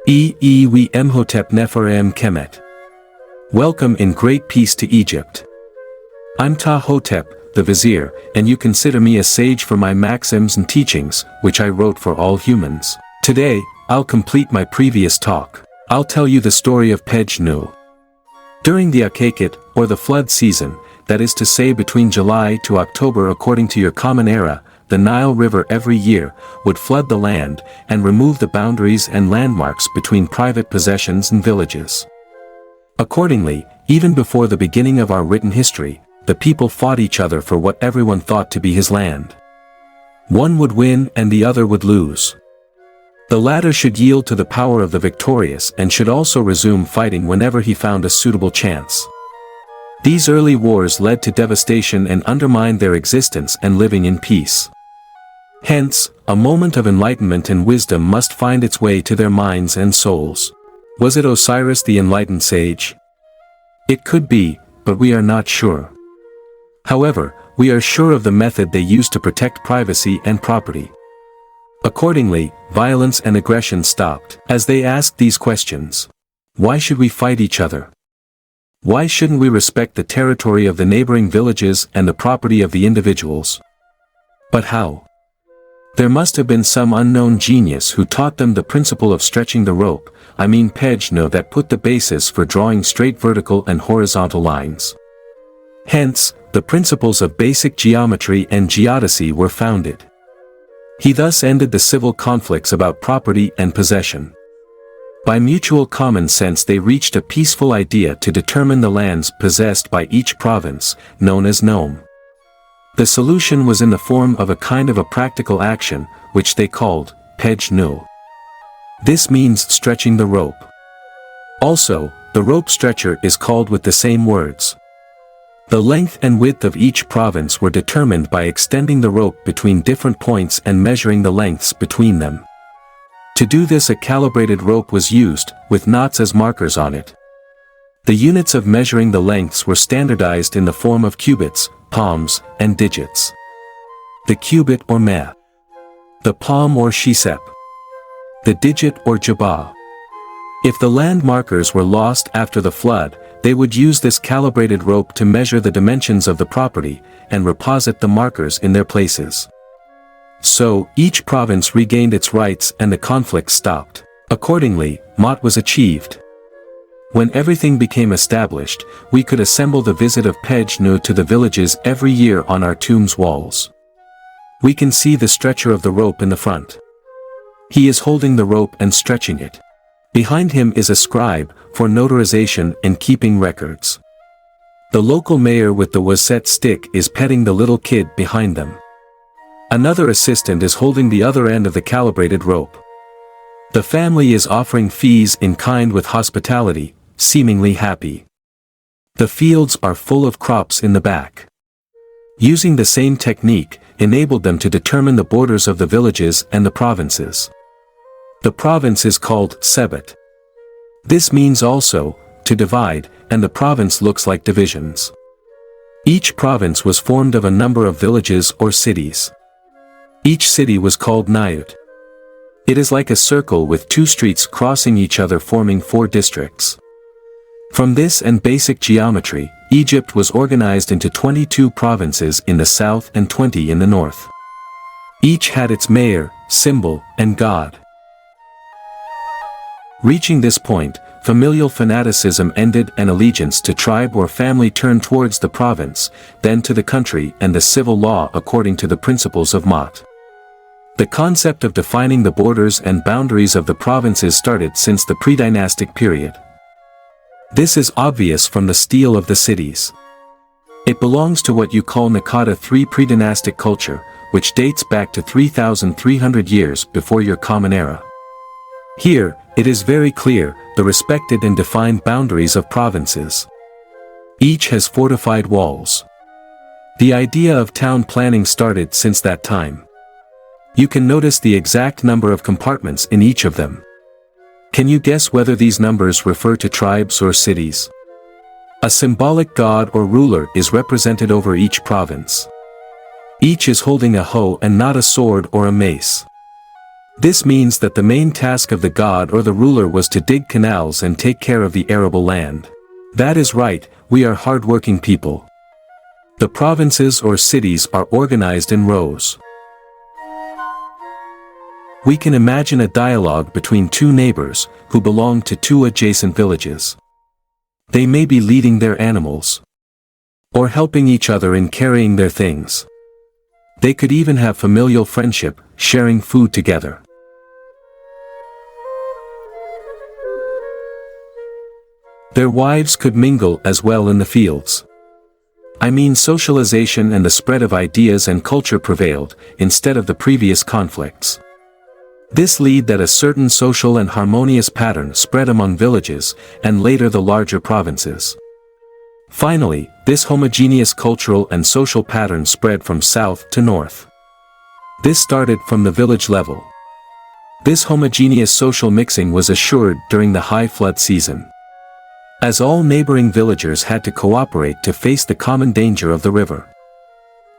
We Hotep Neferem Kemet. Welcome in great peace to Egypt. I'm Ptah Hotep, the vizier, and you consider me a sage for my maxims and teachings, which I wrote for all humans. Today, I'll complete my previous talk. I'll tell you the story of Pedge Nooh. During the AKHET, or the flood season, that is to say between July to October according to your common era, the Nile River every year would flood the land and remove the boundaries and landmarks between private possessions and villages. Accordingly, even before the beginning of our written history, the people fought each other for what everyone thought to be his land. One would win and the other would lose. The latter should yield to the power of the victorious and should also resume fighting whenever he found a suitable chance. These early wars led to devastation and undermined their existence and living in peace. Hence, a moment of enlightenment and wisdom must find its way to their minds and souls. Was it Osiris the enlightened sage? It could be, but we are not sure. However, we are sure of the method they used to protect privacy and property. Accordingly, violence and aggression stopped, as they asked these questions. Why should we fight each other? Why shouldn't we respect the territory of the neighboring villages and the property of the individuals? But how? There must have been some unknown genius who taught them the principle of stretching the rope, Pedge Nooh, that put the basis for drawing straight vertical and horizontal lines. Hence, the principles of basic geometry and geodesy were founded. He thus ended the civil conflicts about property and possession. By mutual common sense they reached a peaceful idea to determine the lands possessed by each province, known as NOME. The solution was in the form of a kind of a practical action, which they called Pedge Nooh. This means stretching the rope. Also, the rope stretcher is called with the same words. The length and width of each province were determined by extending the rope between different points and measuring the lengths between them. To do this, a calibrated rope was used, with knots as markers on it. The units of measuring the lengths were standardized in the form of cubits, palms, and digits. The cubit or Maat. The palm or Shesep. The digit or Jabah. If the land markers were lost after the flood, they would use this calibrated rope to measure the dimensions of the property, and reposit the markers in their places. So, each province regained its rights and the conflict stopped. Accordingly, Maat was achieved. When everything became established, we could assemble the visit of Pedge Nooh to the villages every year on our tomb's walls. We can see the stretcher of the rope in the front. He is holding the rope and stretching it. Behind him is a scribe, for notarization and keeping records. The local mayor with the waset stick is petting the little kid behind them. Another assistant is holding the other end of the calibrated rope. The family is offering fees in kind with hospitality, seemingly happy. The fields are full of crops in the back. Using the same technique, enabled them to determine the borders of the villages and the provinces. The province is called SESHAT. This means also, to divide, and the province looks like divisions. Each province was formed of a number of villages or cities. Each city was called Nayut. It is like a circle with two streets crossing each other forming 4 districts. From this and basic geometry, Egypt was organized into 22 provinces in the south and 20 in the north. Each had its mayor, symbol, and god. Reaching this point, familial fanaticism ended and allegiance to tribe or family turned towards the province, then to the country and the civil law according to the principles of Maat. The concept of defining the borders and boundaries of the provinces started since the pre-dynastic period. This is obvious from the stele of the cities. It belongs to what you call Nakata 3 pre-dynastic culture, which dates back to 3,300 years before your common era. Here, it is very clear, the respected and defined boundaries of provinces. Each has fortified walls. The idea of town planning started since that time. You can notice the exact number of compartments in each of them. Can you guess whether these numbers refer to tribes or cities? A symbolic god or ruler is represented over each province. Each is holding a hoe and not a sword or a mace. This means that the main task of the god or the ruler was to dig canals and take care of the arable land. That is right, we are hard-working people. The provinces or cities are organized in rows. We can imagine a dialogue between two neighbors, who belong to two adjacent villages. They may be leading their animals, or helping each other in carrying their things. They could even have familial friendship, sharing food together. Their wives could mingle as well in the fields. I mean, socialization and the spread of ideas and culture prevailed, instead of the previous conflicts. This led that a certain social and harmonious pattern spread among villages, and later the larger provinces. Finally, this homogeneous cultural and social pattern spread from south to north. This started from the village level. This homogeneous social mixing was assured during the high flood season, as all neighboring villagers had to cooperate to face the common danger of the river.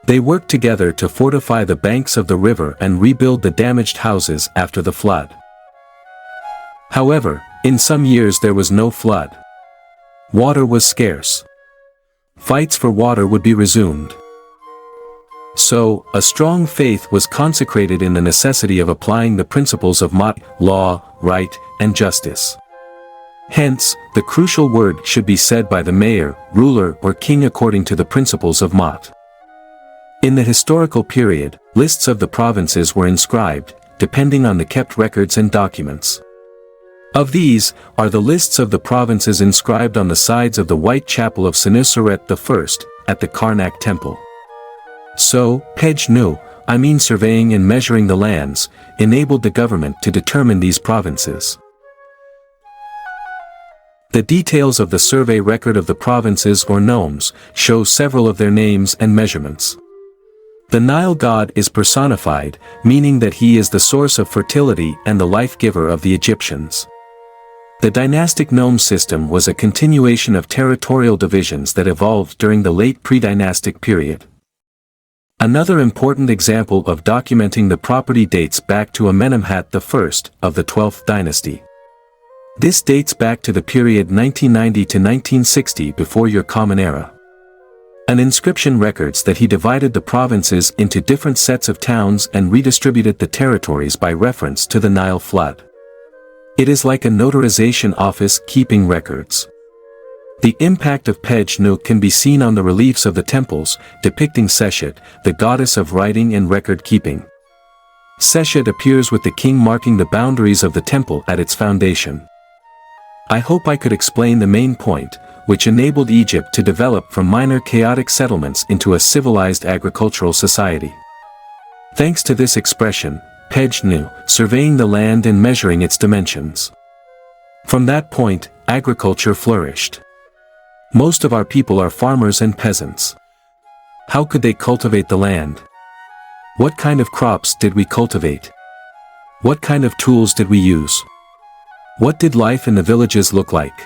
They worked together to fortify the banks of the river and rebuild the damaged houses after the flood. However, in some years there was no flood. Water was scarce. Fights for water would be resumed. So, a strong faith was consecrated in the necessity of applying the principles of Maat, law, right, and justice. Hence, the crucial word should be said by the mayor, ruler, or king according to the principles of Maat. In the historical period, lists of the provinces were inscribed, depending on the kept records and documents. Of these, are the lists of the provinces inscribed on the sides of the White Chapel of Senuseret I, at the Karnak Temple. So, Pedge Nooh, I mean surveying and measuring the lands, enabled the government to determine these provinces. The details of the survey record of the provinces or Nomes show several of their names and measurements. The Nile god is personified, meaning that he is the source of fertility and the life-giver of the Egyptians. The dynastic Nome system was a continuation of territorial divisions that evolved during the late pre-dynastic period. Another important example of documenting the property dates back to Amenemhat I of the 12th dynasty. This dates back to the period 1990 to 1960 before your Common Era. An inscription records that he divided the provinces into different sets of towns and redistributed the territories by reference to the Nile flood. It is like a notarization office keeping records. The impact of Pedge Nooh can be seen on the reliefs of the temples, depicting SESHAT, the goddess of writing and record keeping. SESHAT appears with the king marking the boundaries of the temple at its foundation. I hope I could explain the main point, which enabled Egypt to develop from minor chaotic settlements into a civilized agricultural society. Thanks to this expression, Pedge Nooh, surveying the land and measuring its dimensions. From that point, agriculture flourished. Most of our people are farmers and peasants. How could they cultivate the land? What kind of crops did we cultivate? What kind of tools did we use? What did life in the villages look like?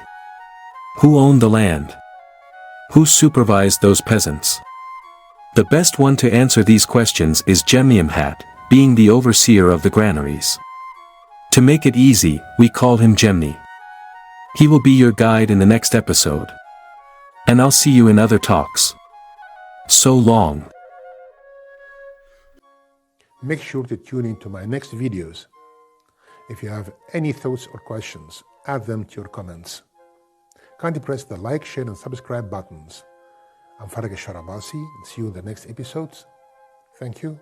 Who owned the land? Who supervised those peasants? The best one to answer these questions is Amenemhat, being the overseer of the granaries. To make it easy, we call him Gemni. He will be your guide in the next episode. And I'll see you in other talks. So long. Make sure to tune in to my next videos. If you have any thoughts or questions, add them to your comments. Kindly press the like, share and subscribe buttons. I'm Farag Sharabasi and see you in the next episodes. Thank you.